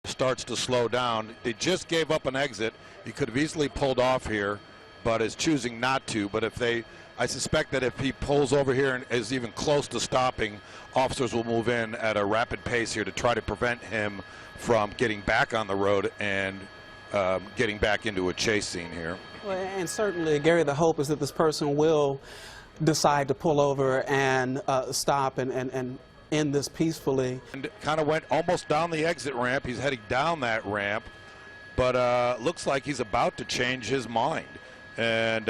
starts to slow down. They just gave up an exit. He could have easily pulled off here, but is choosing not to. But if they, I suspect that if he pulls over here and is even close to stopping, officers will move in at a rapid pace here to try to prevent him from getting back on the road and getting back into a chase scene here. Well, and certainly, Gary, the hope is that this person will decide to pull over and stop and end this peacefully. And kind of went almost down the exit ramp. He's heading down that ramp, but looks like he's about to change his mind and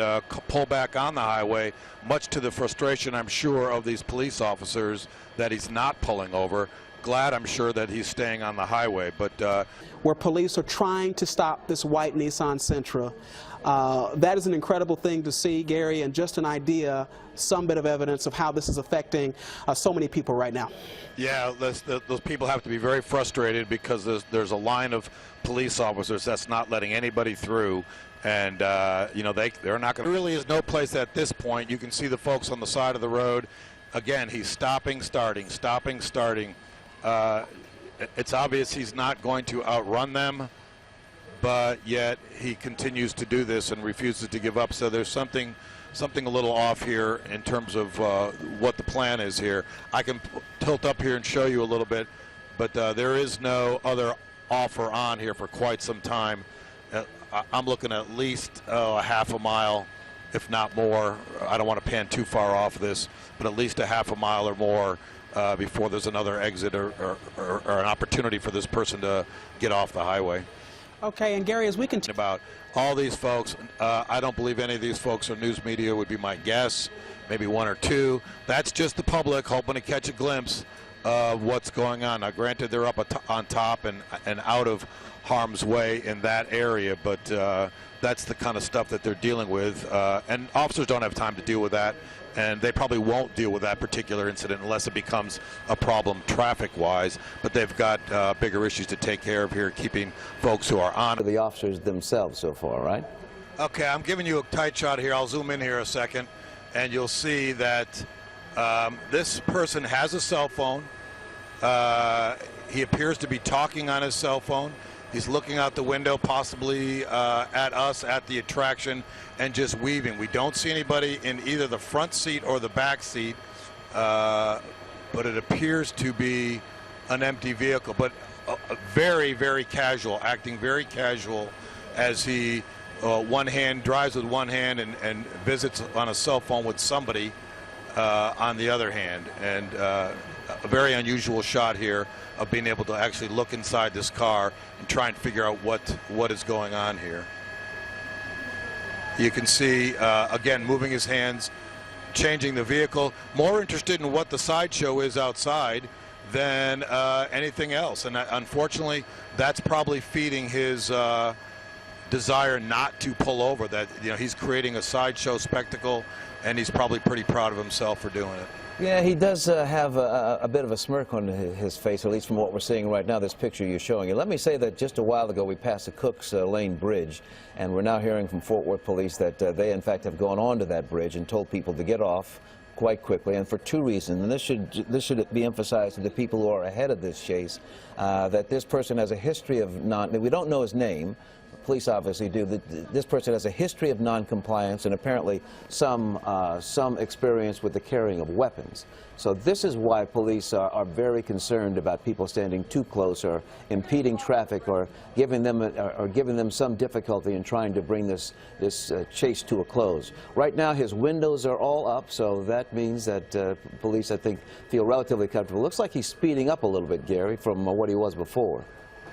pull back on the highway, much to the frustration, I'm sure, of these police officers that he's not pulling over. Glad, I'm sure, that he's staying on the highway. But where police are trying to stop this white Nissan Sentra. That is an incredible thing to see, Gary, and just an idea, some bit of evidence of how this is affecting so many people right now. Yeah, those people have to be very frustrated because there's a line of police officers that's not letting anybody through. And, you know, they're not going to. There really is no place at this point. You can see the folks on the side of the road. Again, he's stopping, starting, stopping, starting. It's obvious he's not going to outrun them, but yet he continues to do this and refuses to give up. So there's something a little off here in terms of what the plan is here. I can tilt up here and show you a little bit, but there is no other offer on here for quite some time. I'm looking at least a half a mile, if not more. I don't want to pan too far off this, but at least a half a mile or more before there's another exit or an opportunity for this person to get off the highway. Okay, and Gary, as we continue about all these folks, I don't believe any of these folks are news media, would be my guess, maybe one or two. That's just the public hoping to catch a glimpse of what's going on. Now, granted, they're up on top and out of harm's way in that area, but that's the kind of stuff that they're dealing with, and officers don't have time to deal with that, and they probably won't deal with that particular incident unless it becomes a problem traffic-wise, but they've got bigger issues to take care of here, keeping folks who are on. The officers themselves so far, right? Okay, I'm giving you a tight shot here. I'll zoom in here a second, and you'll see that this person has a cell phone. He appears to be talking on his cell phone. He's looking out the window, possibly at us at the attraction, and just weaving. We don't see anybody in either the front seat or the back seat, but it appears to be an empty vehicle. But very, very casual, acting very casual as he drives with one hand and visits on a cell phone with somebody on the other hand. And a very unusual shot here of being able to actually look inside this car and try and figure out what is going on here. You can see, again, moving his hands, changing the vehicle, more interested in what the sideshow is outside than anything else. And unfortunately, that's probably feeding his desire not to pull over. That, you know, he's creating a sideshow spectacle, and he's probably pretty proud of himself for doing it. Yeah, he does have a bit of a smirk on his face, at least from what we're seeing right now, this picture you're showing. And let me say that just a while ago we passed the Cooks Lane Bridge, and we're now hearing from Fort Worth Police that they, in fact, have gone onto that bridge and told people to get off quite quickly, and for two reasons. And this should be emphasized to the people who are ahead of this chase, that this person has a history of we don't know his name. Police obviously do. This person has a history of non-compliance and apparently some experience with the carrying of weapons. So this is why police are very concerned about people standing too close or impeding traffic or giving them some difficulty in trying to bring this chase to a close. Right now his windows are all up, so that means that police, I think, feel relatively comfortable. Looks like he's speeding up a little bit, Gary, from what he was before.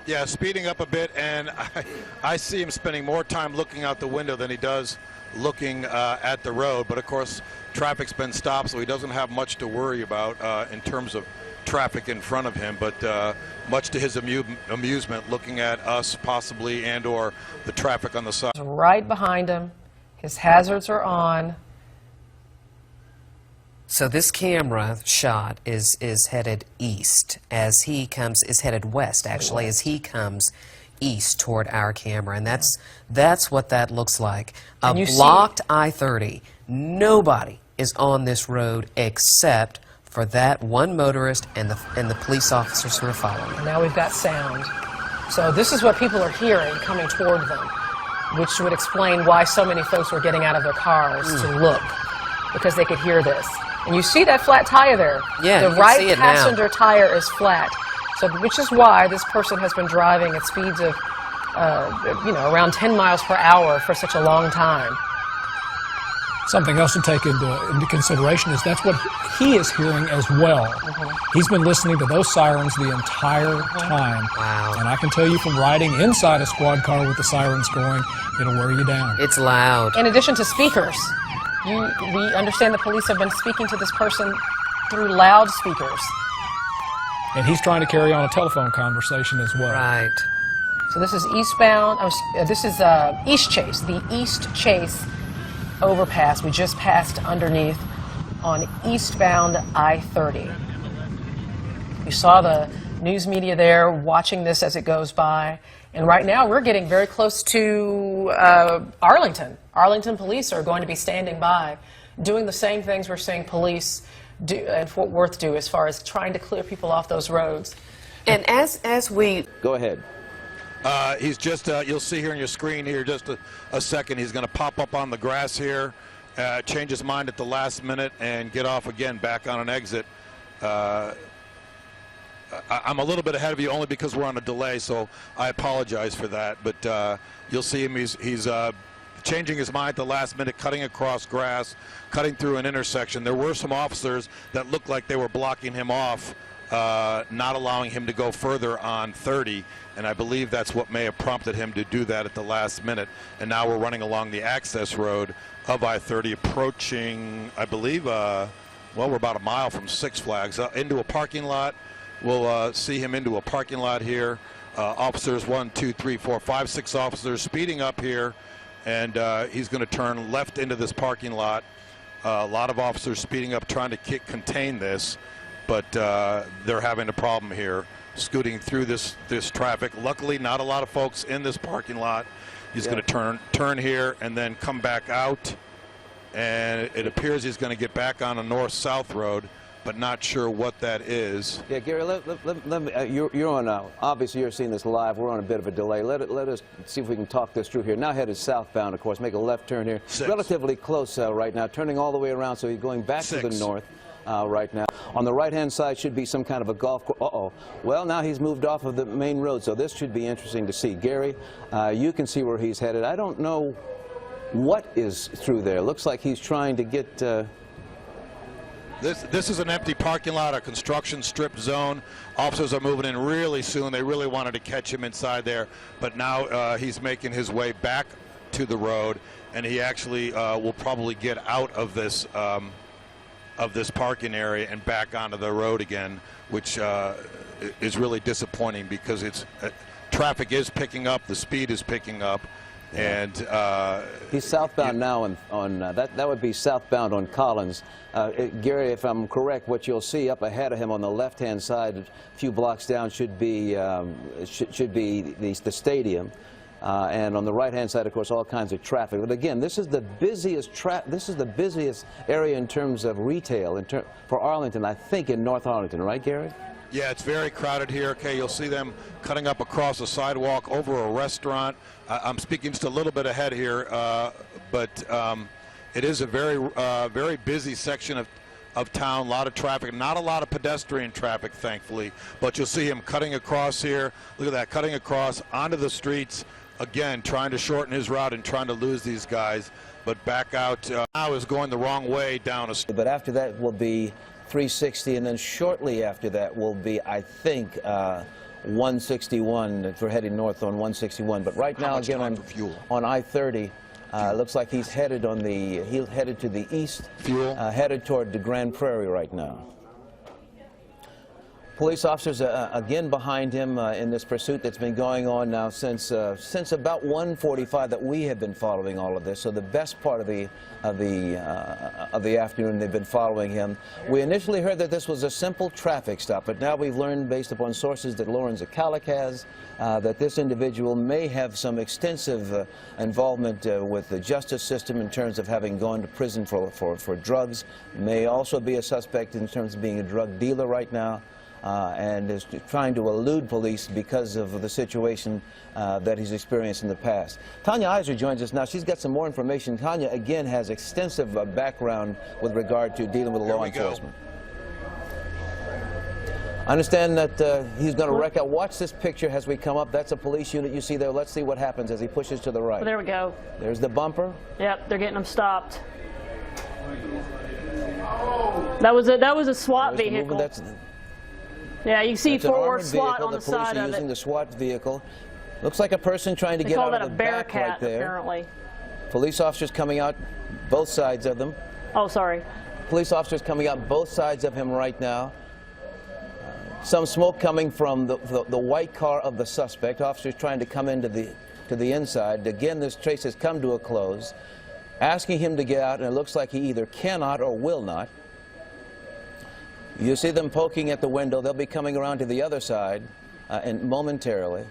Yeah, speeding up a bit, and I see him spending more time looking out the window than he does looking at the road. But of course, traffic's been stopped, so he doesn't have much to worry about in terms of traffic in front of him. But much to his amusement, looking at us possibly and/or the traffic on the side. Right behind him, his hazards are on. So this camera shot is headed east as he comes, is headed west actually, as he comes east toward our camera, and that's what that looks like. A blocked I-30. Nobody is on this road except for that one motorist and the police officers who are following. Now we've got sound. So this is what people are hearing coming toward them, which would explain why so many folks were getting out of their cars to look, because they could hear this. And you see that flat tire there? Yeah, the you can right see it passenger tire is flat. So, which is why this person has been driving at speeds of, around 10 miles per hour for such a long time. Something else to take into consideration is that's what he is hearing as well. He's been listening to those sirens the entire time. Wow. And I can tell you from riding inside a squad car with the sirens going, it'll wear you down. It's loud. In addition to speakers, we understand the police have been speaking to this person through loudspeakers. And he's trying to carry on a telephone conversation as well. Right. So this is eastbound. This is East Chase, the East Chase overpass. We just passed underneath on eastbound I-30. You saw the news media there watching this as it goes by. And right now we're getting very close to Arlington. Arlington police are going to be standing by, doing the same things we're seeing police do and Fort Worth do as far as trying to clear people off those roads. And as we... Go ahead. He's just, you'll see here on your screen here, just a second, he's going to pop up on the grass here, change his mind at the last minute, and get off again back on an exit. I'm a little bit ahead of you only because we're on a delay, so I apologize for that. But you'll see him, he's changing his mind at the last minute, cutting across grass, cutting through an intersection. There were some officers that looked like they were blocking him off, not allowing him to go further on 30, and I believe that's what may have prompted him to do that at the last minute. And now we're running along the access road of I-30, approaching, I believe, well, we're about a mile from Six Flags, into a parking lot. We'll see him into a parking lot here. Officers, 1, 2, 3, 4, 5, 6 officers speeding up here, and he's going to turn left into this parking lot. A lot of officers speeding up, trying to contain this, but they're having a problem here, scooting through this traffic. Luckily, not a lot of folks in this parking lot. He's going to turn here and then come back out, and it appears he's going to get back on a north-south road, but not sure what that is. Yeah, Gary, let me, you're on, obviously you're seeing this live. We're on a bit of a delay. Let us see if we can talk this through here. Now headed southbound, of course. Make a left turn here. 6. Relatively close right now, turning all the way around, so he's going back 6. to the north. Right now. On the right-hand side should be some kind of a golf course. Uh-oh. Well, now he's moved off of the main road, so this should be interesting to see. Gary, you can see where he's headed. I don't know what is through there. Looks like he's trying to get... This is an empty parking lot, a construction strip zone. Officers are moving in really soon. They really wanted to catch him inside there, but now he's making his way back to the road, and he actually will probably get out of this parking area and back onto the road again, which is really disappointing because traffic is picking up, the speed is picking up, and he's southbound now on that would be southbound on Collins. Gary, if I'm correct, what you'll see up ahead of him on the left-hand side, a few blocks down, should be the stadium. And on the right-hand side, of course, all kinds of traffic. But again, this is the busiest area in terms of retail for Arlington, I think, in North Arlington, right, Gary? Yeah, it's very crowded here. Okay, you'll see them cutting up across the sidewalk over a restaurant. I'm speaking just a little bit ahead here, but it is a very busy section of town. A lot of traffic, not a lot of pedestrian traffic, thankfully. But you'll see him cutting across here. Look at that, cutting across onto the streets. Again, trying to shorten his route and trying to lose these guys, but back out now is going the wrong way down a street. But after that will be 360, and then shortly after that will be, I think, 161. If we're heading north on 161. But right now, again, on I-30, looks like he's headed to the east, headed toward the Grand Prairie right now. Police officers again behind him in this pursuit that's been going on now since about 1:45 that we have been following all of this. So the best part of the afternoon they've been following him. We initially heard that this was a simple traffic stop, but now we've learned, based upon sources that Lauren Zakalik has, that this individual may have some extensive involvement with the justice system in terms of having gone to prison for drugs. May also be a suspect in terms of being a drug dealer right now. and is trying to elude police because of the situation that he's experienced in the past. Tanya Iser joins us now. She's got some more information. Tanya, again, has extensive background with regard to dealing with law enforcement. I understand that he's going to wreck out. Watch this picture as we come up. That's a police unit you see there. Let's see what happens as he pushes to the right. Well, there we go. There's the bumper. Yep, they're getting them stopped. That was a SWAT vehicle. Yeah, you see forward SWAT on the side of it. Using the SWAT vehicle. Looks like a person trying to get out of the back right there. Apparently. Police officers coming out both sides of them. Oh, sorry. Police officers coming out both sides of him right now. Some smoke coming from the white car of the suspect. Officers trying to come into the inside. Again, this chase has come to a close. Asking him to get out, and it looks like he either cannot or will not. You see them poking at the window. They'll be coming around to the other side and momentarily.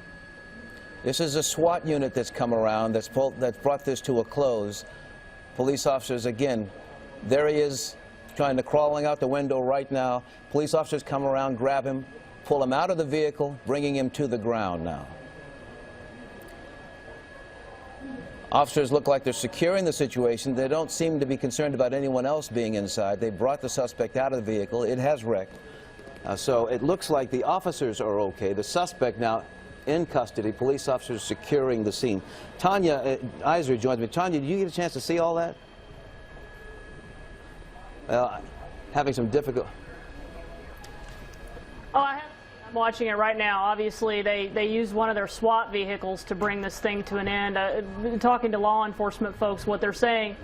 This is a SWAT unit that's come around that's brought this to a close. Police officers, again, there he is, trying to crawling out the window right now. Police officers come around, grab him, pull him out of the vehicle, bringing him to the ground now. Officers look like they're securing the situation. They don't seem to be concerned about anyone else being inside. They brought the suspect out of the vehicle. It has wrecked. So it looks like the officers are okay. The suspect now in custody. Police officers securing the scene. Tanya Iser joins me. Tanya, did you get a chance to see all that? Having some difficult... Oh, I'm watching it right now. Obviously, they used one of their SWAT vehicles to bring this thing to an end. Talking to law enforcement folks, what they're saying,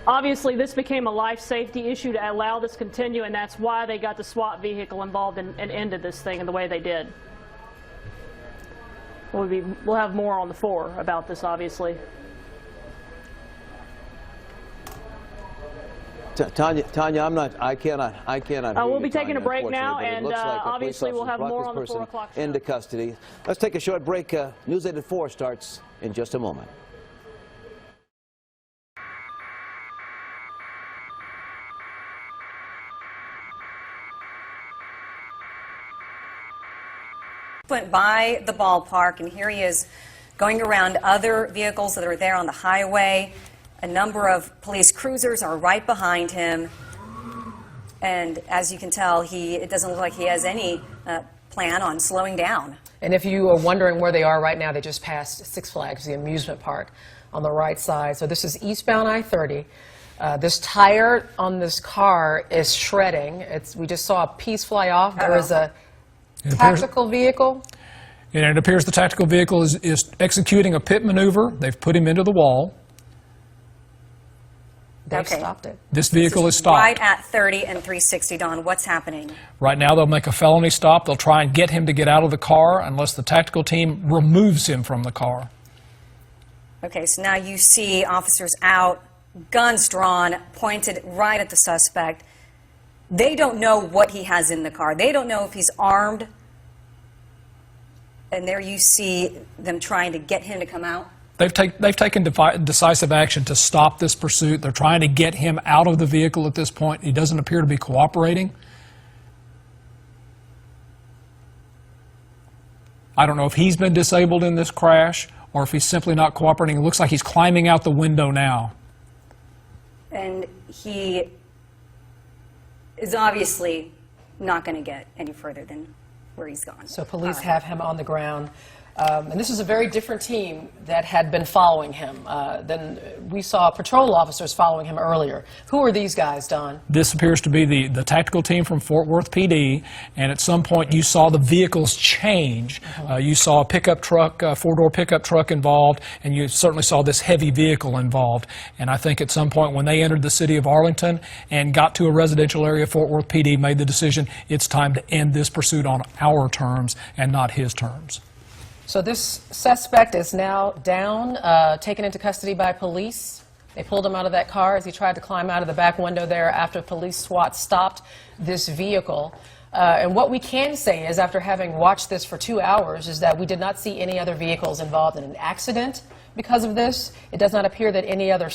obviously this became a life safety issue to allow this to continue, and that's why they got the SWAT vehicle involved and ended this thing in the way they did. We'll have more on the 4 about this, obviously. Tanya, I cannot. We'll be taking a break now, and obviously we'll have more on the 4 o'clock show. Into custody. Let's take a short break. News 8 at 4 starts in just a moment. Went by the ballpark, and here he is going around other vehicles that are there on the highway. A number of police cruisers are right behind him, and as you can tell, it doesn't look like he has any plan on slowing down. And if you are wondering where they are right now, they just passed Six Flags, the amusement park, on the right side. So this is eastbound I-30. This tire on this car is shredding. We just saw a piece fly off. There is a tactical vehicle. And it appears the tactical vehicle is executing a pit maneuver. They've put him into the wall. They've stopped it. This vehicle is stopped. Right at 30 and 360, Don. What's happening? Right now, they'll make a felony stop. They'll try and get him to get out of the car unless the tactical team removes him from the car. Okay, so now you see officers out, guns drawn, pointed right at the suspect. They don't know what he has in the car. They don't know if he's armed. And there you see them trying to get him to come out. They've taken decisive action to stop this pursuit. They're trying to get him out of the vehicle at this point. He doesn't appear to be cooperating. I don't know if he's been disabled in this crash or if he's simply not cooperating. It looks like he's climbing out the window now. And he is obviously not going to get any further than where he's gone. So police have him on the ground. And this is a very different team that had been following him. Then we saw patrol officers following him earlier. Who are these guys, Don? This appears to be the tactical team from Fort Worth PD, and at some point you saw the vehicles change. You saw a pickup truck, a four-door pickup truck involved, and you certainly saw this heavy vehicle involved. And I think at some point when they entered the city of Arlington and got to a residential area, Fort Worth PD made the decision it's time to end this pursuit on our terms and not his terms. So this suspect is now down, taken into custody by police. They pulled him out of that car as he tried to climb out of the back window there after police SWAT stopped this vehicle. And what we can say is, after having watched this for 2 hours, is that we did not see any other vehicles involved in an accident because of this. It does not appear that any other